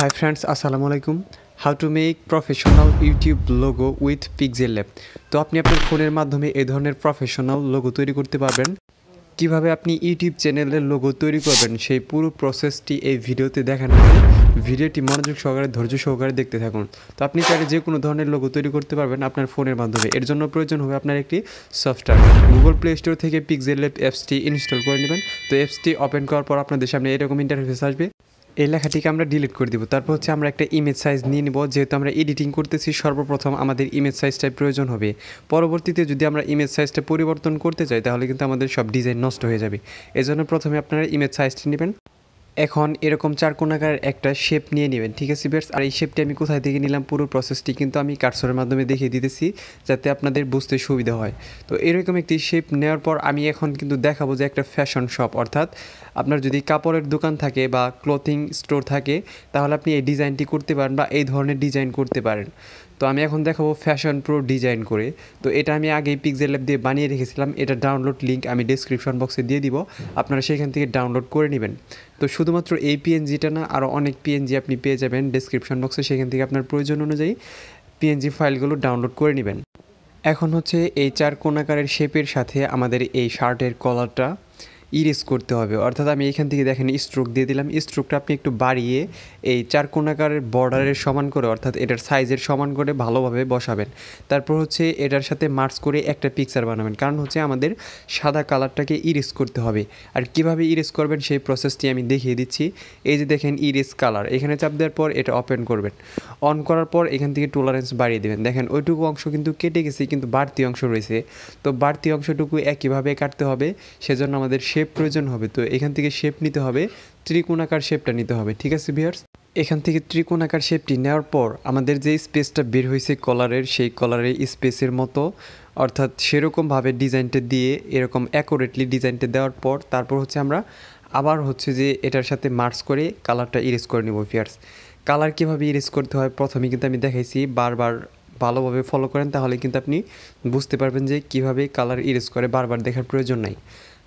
Hi friends, Assalamualaikum. How to make professional YouTube logo with Pixel Lab। তো আপনি আপনার ফোনের মাধ্যমে এই ধরনের প্রফেশনাল লোগো তৈরি করতে পারবেন। কিভাবে আপনি ইউটিউব চ্যানেলের লোগো তৈরি করবেন সেই পুরো প্রসেসটি এই ভিডিওতে দেখানো হবে। ভিডিওটি মনোযোগ সহকারে ধৈর্য সহকারে দেখতে থাকুন। তো আপনি চাইলে যে কোনো ধরনের লোগো তৈরি করতে পারবেন আপনার ফোনের মাধ্যমে। এর জন্য প্রয়োজন হবে আপনার একটি সফটওয়্যার। গুগল প্লে স্টোর থেকে Pixel Lab অ্যাপসটি ইনস্টল করে নেবেন। তো অ্যাপসটি ওপেন করার পর আপনাদের সামনে এরকম ইন্টারফেস আসবে। এই লেখাটিকে আমরা ডিলিট করে দিব। তারপর হচ্ছে আমরা একটা ইমেজ সাইজ নিয়ে নিব। যেহেতু আমরা এডিটিং করতেছি সর্বপ্রথম আমাদের ইমেজ সাইজটাই প্রয়োজন হবে। পরবর্তীতে যদি আমরা ইমেজ সাইজটা পরিবর্তন করতে চাই তাহলে কিন্তু আমাদের সব ডিজাইন নষ্ট হয়ে যাবে। এজন্য প্রথমে আপনারা ইমেজ সাইজটি নেবেন। এখন এরকম চারকোণাকার একটা শেপ নিয়ে নেবেন, ঠিক আছে ভিউয়ার্স। আর এই শেপটি আমি কোথায় থেকে নিলাম পুরো প্রসেসটি কিন্তু আমি কার্সরের মাধ্যমে দেখিয়ে দিতেছি যাতে আপনাদের বুঝতে সুবিধা হয়। তো এরকম একটি শেপ নেওয়ার পর আমি এখন কিন্তু দেখাবো যে একটা ফ্যাশন শপ, অর্থাৎ আপনার যদি কাপড়ের দোকান থাকে বা ক্লথিং স্টোর থাকে তাহলে আপনি এই ডিজাইনটি করতে পারেন বা এই ধরনের ডিজাইন করতে পারেন। তো আমি এখন দেখাবো ফ্যাশন প্রো ডিজাইন করে। তো এটা আমি আগেই Pixel Lab দিয়ে বানিয়ে রেখেছিলাম। এটা ডাউনলোড লিঙ্ক আমি ডেসক্রিপশন বক্সে দিয়ে দিব, আপনারা সেখান থেকে ডাউনলোড করে নেবেন। তো শুধুমাত্র এই পিএনজিটা না, আরও অনেক পিএনজি আপনি পেয়ে যাবেন ডেসক্রিপশন বক্সে, সেখান থেকে আপনার প্রয়োজন অনুযায়ী পিএনজি ফাইলগুলো ডাউনলোড করে নেবেন। এখন হচ্ছে এই চারকোণাকারের শেপের সাথে আমাদের এই শার্টের কলারটা ইরেজ করতে হবে, অর্থাৎ আমি এখান থেকে দেখেন স্ট্রোক দিয়ে দিলাম। স্ট্রোকটা আপনি একটু বাড়িয়ে এই চারকোণাকারের বর্ডারের সমান করে, অর্থাৎ এটার সাইজের সমান করে ভালোভাবে বসাবেন। তারপর হচ্ছে এটার সাথে মার্চ করে একটা পিকচার বানাবেন, কারণ হচ্ছে আমাদের সাদা কালারটাকে ইরেজ করতে হবে। আর কিভাবে ইরেজ করবেন সেই প্রসেসটি আমি দেখিয়ে দিচ্ছি। এই যে দেখেন ইরেজ কালার, এখানে চাপ দেওয়ার পর এটা ওপেন করবেন। অন করার পর এখান থেকে টলারেন্স বাড়িয়ে দেবেন। দেখেন ওইটুকু অংশ কিন্তু কেটে গেছে, কিন্তু বাড়তি অংশ রয়েছে। তো বাড়তি অংশটুকু একইভাবে কাটতে হবে, সেজন্য আমাদের শেপ প্রয়োজন হবে। তো এখান থেকে শেপ নিতে হবে, ত্রিকোণাকার শেপটা নিতে হবে, ঠিক আছে ভিউয়ার্স। এখান থেকে ত্রিকোণাকার শেপটি নেওয়ার পর আমাদের যে স্পেসটা বের হয়েছে কলারের, সেই কলারের স্পেসের মতো, অর্থাৎ সেরকমভাবে ডিজাইনটা দিয়ে এরকম অ্যাকুরেটলি ডিজাইনটা দেওয়ার পর তারপর হচ্ছে আমরা আবার হচ্ছে যে এটার সাথে মার্চ করে কালারটা ইরেজ করে নেব ভিউয়ার্স। কালার কীভাবে ইরেজ করতে হয় প্রথমে কিন্তু আমি দেখাইছি, বারবার ভালোভাবে ফলো করেন তাহলে কিন্তু আপনি বুঝতে পারবেন যে কীভাবে কালার ইরেজ করে, বারবার দেখার প্রয়োজন নাই।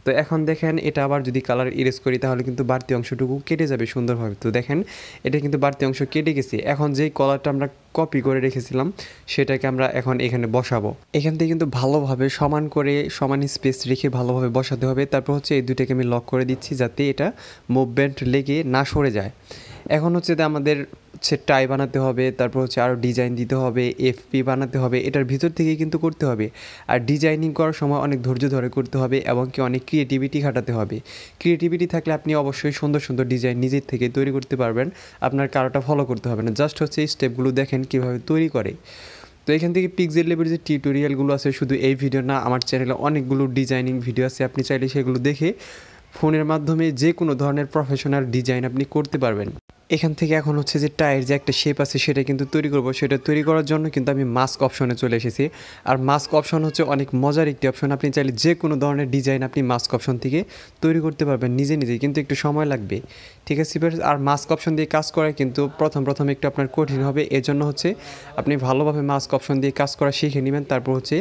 তো এখন দেখেন এটা আবার যদি কালার ইরেজ করি তাহলে কিন্তু বাড়তি অংশটুকু কেটে যাবে সুন্দরভাবে। তো দেখেন এটা কিন্তু বাড়তি অংশ কেটে গেছে। এখন যেই কলারটা আমরা কপি করে রেখেছিলাম সেটাকে আমরা এখন এখানে বসাবো। এখান থেকে কিন্তু ভালোভাবে সমান করে সমান স্পেস রেখে ভালোভাবে বসাতে হবে। তারপর হচ্ছে এই দুটাকে আমি লক করে দিচ্ছি যাতে এটা মুভমেন্ট লেগে না সরে যায়। এখন হচ্ছে আমাদের টাই বানাতে হবে, তারপর হচ্ছে আরও ডিজাইন দিতে হবে, এফপি বানাতে হবে, এটার ভিতর থেকেই কিন্তু করতে হবে। আর ডিজাইনিং করার সময় অনেক ধৈর্য ধরে করতে হবে এবং কি অনেক ক্রিয়েটিভিটি খাটাতে হবে। ক্রিয়েটিভিটি থাকলে আপনি অবশ্যই সুন্দর সুন্দর ডিজাইন নিজের থেকে তৈরি করতে পারবেন, আপনার কারোটা ফলো করতে হবে না। জাস্ট হচ্ছে এই স্টেপগুলো দেখেন কীভাবে তৈরি করে। তো এখান থেকে Pixel Lab'ের যে টিউটোরিয়ালগুলো আছে, শুধু এই ভিডিও না, আমার চ্যানেলে অনেকগুলো ডিজাইনিং ভিডিও আছে, আপনি চাইলে সেগুলো দেখে ফোনের মাধ্যমে যে কোনো ধরনের প্রফেশনাল ডিজাইন আপনি করতে পারবেন। এখান থেকে এখন হচ্ছে যে টায়ের যে একটা শেপ আছে সেটা কিন্তু তৈরি করব। সেটা তৈরি করার জন্য কিন্তু আমি মাস্ক অপশনে চলে এসেছি। আর মাস্ক অপশন হচ্ছে অনেক মজার একটি অপশন, আপনি চাইলে যে কোনো ধরনের ডিজাইন আপনি মাস্ক অপশন থেকে তৈরি করতে পারবেন নিজে নিজেই, কিন্তু একটু সময় লাগবে, ঠিক আছে। আর মাস্ক অপশন দিয়ে কাজ করা কিন্তু প্রথম একটু আপনার কঠিন হবে। এজন্য হচ্ছে আপনি ভালোভাবে মাস্ক অপশন দিয়ে কাজ করা শিখে নেবেন, তারপর হচ্ছে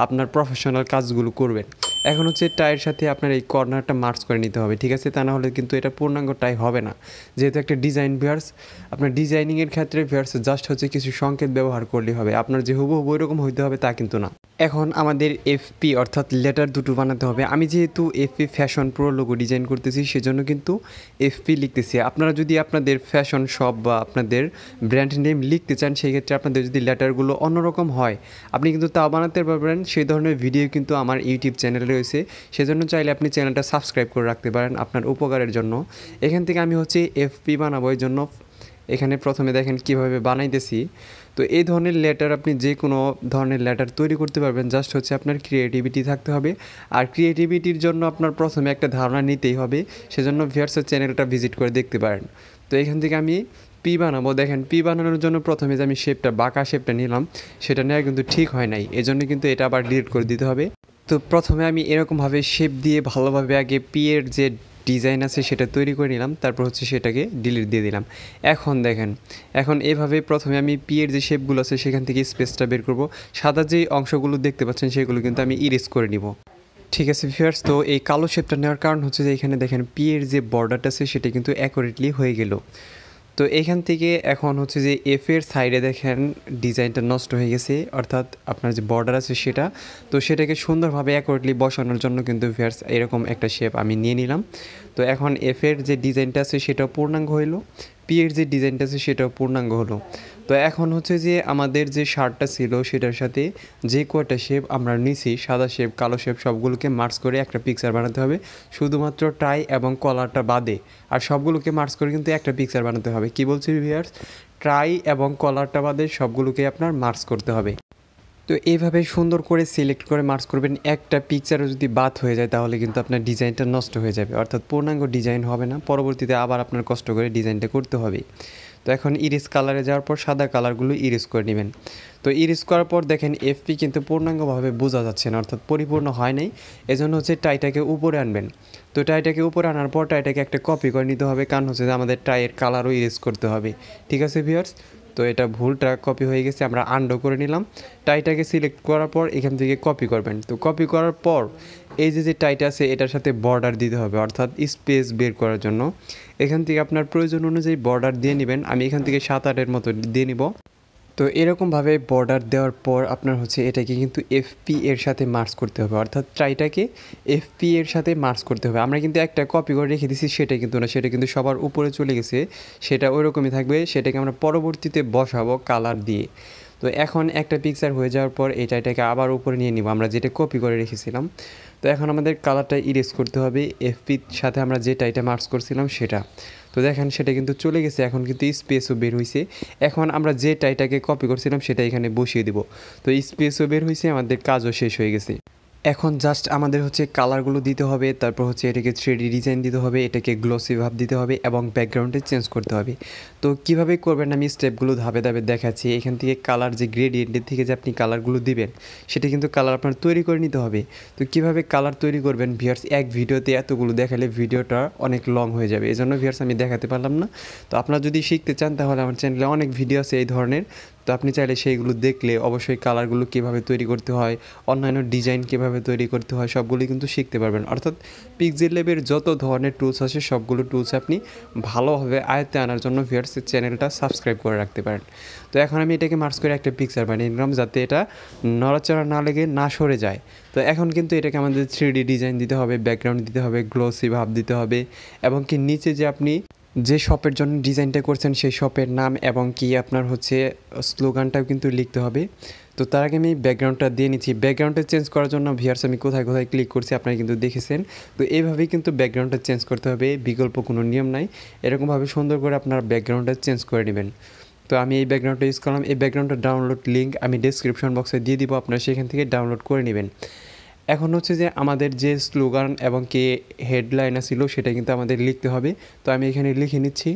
আপনার প্রফেশনাল কাজগুলো করবেন। এখন হচ্ছে টাইয়ের সাথে আপনার এই কর্নারটা মার্চ করে নিতে হবে, ঠিক আছে। তা না হলে কিন্তু এটা পূর্ণাঙ্গ টাই হবে না, যেহেতু একটা ডিজাইন ভিউয়ার্স। আপনার ডিজাইনিংয়ের ক্ষেত্রে ভিউয়ার্স জাস্ট হচ্ছে কিছু সংকেত ব্যবহার করলেই হবে, আপনার যে হুবহু এরকম হইতে হবে তা কিন্তু না। এখন আমাদের এফপি অর্থাৎ লেটার দুটো বানাতে হবে। আমি যেহেতু FP fashion pro logo design করতেছি সেজন্য কিন্তু এফপি লিখতেছি। আপনারা যদি আপনাদের ফ্যাশন শপ বা আপনাদের ব্র্যান্ড নেম লিখতে চান সেই ক্ষেত্রে আপনাদের যদি লেটারগুলো অন্যরকম হয় আপনি কিন্তু তাও বানাতে পারবেন। সেই ধরনের ভিডিও কিন্তু আমার ইউটিউব চ্যানেলে রয়েছে, সেজন্য চাইলে আপনি চ্যানেলটা সাবস্ক্রাইব করে রাখতে পারেন আপনার উপকারের জন্য। এখান থেকে আমি হচ্ছে এফপি বানাবো, এই জন্য এখানে প্রথমে দেখেন কিভাবে বানাইতেছি। তো এই ধরনের লেটার আপনি যে কোনো ধরনের লেটার তৈরি করতে পারবেন, জাস্ট হচ্ছে আপনার ক্রিয়েটিভিটি থাকতে হবে। আর ক্রিয়েটিভিটির জন্য আপনার প্রথমে একটা ধারণা নিতেই হবে, সেজন্য ভিউয়ার্সের চ্যানেলটা ভিজিট করে দেখতে পারেন। তো এখান থেকে আমি পি বানাবো। দেখেন পি বানানোর জন্য প্রথমে যে আমি শেপটা বাঁকা শেপটা নিলাম সেটা নেওয়া কিন্তু ঠিক হয় নাই, এজন্য কিন্তু এটা আবার ডিলিট করে দিতে হবে। তো প্রথমে আমি এরকমভাবে শেপ দিয়ে ভালোভাবে আগে পি এর যে ডিজাইন আছে সেটা তৈরি করে নিলাম, তারপর হচ্ছে সেটাকে ডিলিট দিয়ে দিলাম। এখন দেখেন এখন এভাবে প্রথমে আমি পি এর যে শেপগুলো আছে সেখান থেকে স্পেসটা বের করব। সাদা যে অংশগুলো দেখতে পাচ্ছেন সেগুলো কিন্তু আমি ইরেজ করে নিব, ঠিক আছে ভিউয়ার্স। তো এই কালো শেপটা নেওয়ার কারণ হচ্ছে যে এখানে দেখেন পি এর যে বর্ডারটা আছে সেটা কিন্তু অ্যাকুরেটলি হয়ে গেল। তো এখান থেকে এখন হচ্ছে যে এফের সাইডে দেখেন ডিজাইনটা নষ্ট হয়ে গেছে, অর্থাৎ আপনার যে বর্ডার আছে সেটা, তো সেটাকে সুন্দরভাবে অ্যাকুরেটলি বসানোর জন্য কিন্তু ভিউয়ার্স এরকম একটা শেপ আমি নিয়ে নিলাম। তো এখন এফের যে ডিজাইনটা আছে সেটাও পূর্ণাঙ্গ হইলো, পি এর যে ডিজাইনটা আছে সেটাও পূর্ণাঙ্গ হলো। তো এখন হচ্ছে যে আমাদের যে শার্টটা ছিল সেটার সাথে যে কয়টা শেপ আমরা নিছি, সাদা শেপ, কালো শেপ, সবগুলোকে মার্চ করে একটা পিকচার বানাতে হবে, শুধুমাত্র টাই এবং কলারটা বাদে। আর সবগুলোকে মার্চ করে কিন্তু একটা পিকচার বানাতে হবে। কি বলছি ভিউয়ার্স? টাই এবং কলারটা বাদে সবগুলোকে আপনার মার্চ করতে হবে। তো এইভাবে সুন্দর করে সিলেক্ট করে মার্চ করবেন। একটা পিকচারও যদি বাদ হয়ে যায় তাহলে কিন্তু আপনার ডিজাইনটা নষ্ট হয়ে যাবে, অর্থাৎ পূর্ণাঙ্গ ডিজাইন হবে না, পরবর্তীতে আবার আপনার কষ্ট করে ডিজাইনটা করতে হবে। তো এখন ইরেজ কালারে যাওয়ার পর সাদা কালারগুলো ইরেজ করে নেবেন। তো ইরেজ করার পর দেখেন এফপি কিন্তু পূর্ণাঙ্গভাবে বোঝা যাচ্ছে না, অর্থাৎ পরিপূর্ণ হয় নাই। এজন্য হচ্ছে টাইটাকে উপরে আনবেন। তো টাইটাকে উপরে আনার পর টাইটাকে একটা কপি করে নিতে হবে, কারণ হচ্ছে যে আমাদের টাইয়ের কালারও ইরেজ করতে হবে। ঠিক আছে ভিউয়ার্স? তো এটা ভুলটা কপি হয়ে গেছে, আমরা আনডো করে নিলাম। টাইটাকে সিলেক্ট করার পর এখান থেকে কপি করবেন। তো কপি করার পর এই যে টাইটা আছে এটার সাথে বর্ডার দিতে হবে, অর্থাৎ স্পেস বের করার জন্য এখান থেকে আপনার প্রয়োজন অনুযায়ী বর্ডার দিয়ে নেবেন। আমি এখান থেকে 7-8-এর মতো দিয়ে নিব। তো এরকমভাবে বর্ডার দেওয়ার পর আপনার হচ্ছে এটাকে কিন্তু এফপি এর সাথে মার্চ করতে হবে, অর্থাৎ ট্রাইটাকে এফপি এর সাথে মার্চ করতে হবে। আমরা কিন্তু একটা কপি করে রেখে দিছি, সেটা কিন্তু না, সেটা কিন্তু সবার উপরে চলে গেছে, সেটা ওই রকমই থাকবে। সেটাকে আমরা পরবর্তীতে বসাবো কালার দিয়ে। তো এখন একটা পিকচার হয়ে যাওয়ার পর এটাকে আবার উপরে নিয়ে নিব, আমরা যেটা কপি করে রেখেছিলাম। তো এখন আমাদের কালারটা ইরেজ করতে হবে এফপির সাথে আমরা যে টাইটা মার্চ করছিলাম সেটা। তো দেখেন সেটা কিন্তু চলে গেছে, এখন কিন্তু স্পেসও বের হয়েছে। এখন আমরা যে টাইটাকে কপি করছিলাম সেটা এখানে বসিয়ে দিব। তো স্পেসও বের হয়েছে, আমাদের কাজও শেষ হয়ে গেছে। এখন জাস্ট আমাদের হচ্ছে কালারগুলো দিতে হবে, তারপর হচ্ছে এটাকে 3D ডিজাইন দিতে হবে, এটাকে গ্লসি ভাব দিতে হবে এবং ব্যাকগ্রাউন্ডে চেঞ্জ করতে হবে। তো কীভাবে করবেন আমি স্টেপগুলো ধাপে ধাপে দেখাচ্ছি। এখান থেকে কালার যে গ্রেডিয়েন্টের থেকে যে আপনি কালারগুলো দিবেন সেটা কিন্তু কালার আপনার তৈরি করে নিতে হবে। তো কীভাবে কালার তৈরি করবেন ভিউয়ার্স, এক ভিডিওতে এতগুলো দেখালে ভিডিওটা অনেক লং হয়ে যাবে, এই জন্য ভিউয়ার্স আমি দেখাতে পারলাম না। তো আপনারা যদি শিখতে চান তাহলে আমার চ্যানেলে অনেক ভিডিও আছে এই ধরনের, তো আপনি চাইলে সেইগুলো দেখলে অবশ্যই কালারগুলো কীভাবে তৈরি করতে হয়, অন্যান্য ডিজাইন কীভাবে তৈরি করতে হয় সবগুলোই কিন্তু শিখতে পারবেন। অর্থাৎ পিক্সেল ল্যাবের যত ধরনের টুলস আছে সবগুলো টুলস আপনি ভালোভাবে আয়ত্তে আনার জন্য ভিউয়ার্সের চ্যানেলটা সাবস্ক্রাইব করে রাখতে পারেন। তো এখন আমি এটাকে মার্চ করে একটা পিকচার বানিয়ে নিলাম যাতে এটা নড়াচড়া না লেগে না সরে যায়। তো এখন কিন্তু এটাকে আমাদের 3D ডিজাইন দিতে হবে, ব্যাকগ্রাউন্ড দিতে হবে, গ্লোসি ভাব দিতে হবে এবং কি নিচে যে আপনি যে শপের জন্য ডিজাইনটা করছেন সেই শপের নাম এবং কি আপনার হচ্ছে স্লোগানটাও কিন্তু লিখতে হবে। তো তার আগে আমি ব্যাকগ্রাউন্ডটা দিয়ে নিচ্ছি। ব্যাকগ্রাউন্ডটা চেঞ্জ করার জন্য ভিউয়ার্স আমি কোথায় কোথায় ক্লিক করছি আপনারা কিন্তু দেখেছেন। তো এইভাবেই কিন্তু ব্যাকগ্রাউন্ডটা চেঞ্জ করতে হবে, বিকল্প কোনো নিয়ম নাই। এরকমভাবে সুন্দর করে আপনার ব্যাকগ্রাউন্ডটা চেঞ্জ করে নেবেন। তো আমি এই ব্যাকগ্রাউন্ডটা ইউজ করলাম। এই ব্যাকগ্রাউন্ডটা ডাউনলোড লিঙ্ক আমি ডেসক্রিপশন বক্সে দিয়ে দিব, আপনারা সেখান থেকে ডাউনলোড করে নেবেন। এখন হচ্ছে যে আমাদের যে স্লোগান এবং কি হেডলাইন ছিল সেটা কিন্তু আমাদের লিখতে হবে। তো আমি এখানে লিখে নিচ্ছি।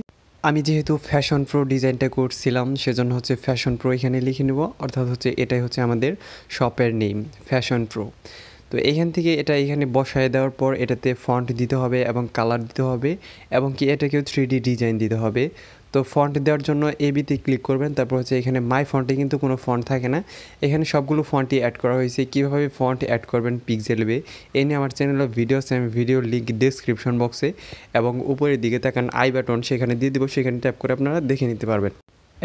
আমি যেহেতু ফ্যাশন প্রো ডিজাইনটা করছিলাম সেজন্য হচ্ছে ফ্যাশন প্রো এখানে লিখে নেব, অর্থাৎ হচ্ছে এটাই হচ্ছে আমাদের শপের নেম ফ্যাশন প্রো। তো এখান থেকে এটা এখানে বসায় দেওয়ার পর এটাতে ফন্ট দিতে হবে এবং কালার দিতে হবে এবং কি এটাকেও 3D ডিজাইন দিতে হবে। তো ফন্ট দেওয়ার জন্য এবিতে ক্লিক করবেন, তারপর হচ্ছে এখানে মাই ফন্টে কিন্তু কোনো ফন্ট থাকে না, এখানে সবগুলো ফন্টই অ্যাড করা হয়েছে। কীভাবে ফন্ট অ্যাড করবেন পিক্সেল ল্যাবে এই নিয়ে আমার চ্যানেলে ভিডিও আছে, আমি ভিডিও লিঙ্ক ডেসক্রিপশন বক্সে এবং উপরের দিকে তাকান আই বাটন সেখানে দিয়ে দেবো, সেখানে ট্যাপ করে আপনারা দেখে নিতে পারবেন।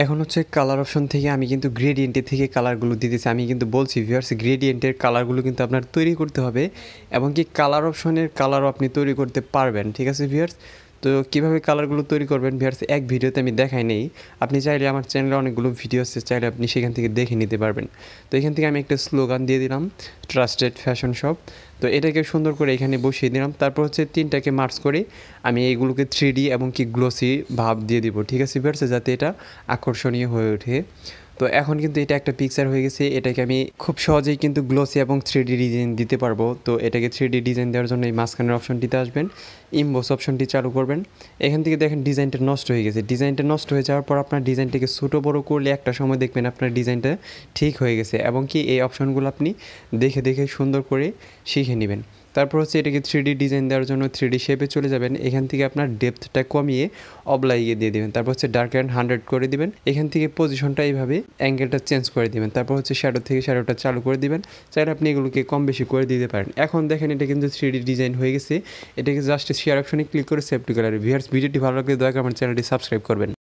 এখন হচ্ছে কালার অপশন থেকে আমি কিন্তু গ্রেডিয়েন্টের থেকে কালারগুলো দিতেছি। আমি কিন্তু বলছি ভিউয়ার্স গ্রেডিয়েন্টের কালারগুলো কিন্তু আপনার তৈরি করতে হবে এবং কি কালার অপশনের কালারও আপনি তৈরি করতে পারবেন। ঠিক আছে ভিউয়ার্স? তো কীভাবে কালারগুলো তৈরি করবেন ভিউয়ার্স এক ভিডিওতে আমি দেখাই নেই, আপনি চাইলে আমার চ্যানেলে অনেকগুলো ভিডিও আছে, চাইলে আপনি সেখান থেকে দেখে নিতে পারবেন। তো এখান থেকে আমি একটা স্লোগান দিয়ে দিলাম ট্রাস্টেড ফ্যাশন শপ। তো এটাকে সুন্দর করে এখানে বসিয়ে দিলাম। তারপর হচ্ছে তিনটাকে মার্চ করে আমি এইগুলোকে 3D এবং কি গ্লোসি ভাব দিয়ে দিব। ঠিক আছে ভিউয়ার্স, যাতে এটা আকর্ষণীয় হয়ে ওঠে। তো এখন কিন্তু এটা একটা পিকচার হয়ে গেছে, এটাকে আমি খুব সহজেই কিন্তু গ্লোসি এবং 3D ডিজাইন দিতে পারবো। তো এটাকে 3D ডিজাইন দেওয়ার জন্য এই মাঝখানের অপশনটিতে আসবেন, ইমবোস অপশনটি চালু করবেন। এখান থেকে দেখেন ডিজাইনটা নষ্ট হয়ে গেছে। ডিজাইনটা নষ্ট হয়ে যাওয়ার পর আপনার ডিজাইনটাকে ছোটো বড়ো করলে একটা সময় দেখবেন আপনার ডিজাইনটা ঠিক হয়ে গেছে এবং কি এই অপশনগুলো আপনি দেখে দেখে সুন্দর করে শিখে নেবেন। তারপর হচ্ছে এটাকে 3D ডিজাইন দেওয়ার জন্য 3D শেপে চলে যাবেন। এখান থেকে আপনার ডেপথটা কমিয়ে অবলাইয়ে দিয়ে দেবেন। তারপর হচ্ছে ডার্ক অ্যান্ড 100 করে দিবেন। এখান থেকে পজিশনটা এইভাবে অ্যাঙ্গেলটা চেঞ্জ করে দিবেন। তারপর হচ্ছে শ্যাডো থেকে শ্যাডোটা চালু করে দিবেন। চাইলে আপনি এগুলোকে কম বেশি করে দিতে পারেন। এখন দেখেন এটা কিন্তু 3D ডিজাইন হয়ে গেছে। এটাকে জাস্ট শেয়ার অপশনে ক্লিক করে সেভ টু গ্যালারি। ভিউয়ার্স ভিডিওটি ভালো লাগলে দয়া করে আমার চ্যানেলটি সাবস্ক্রাইব করবেন।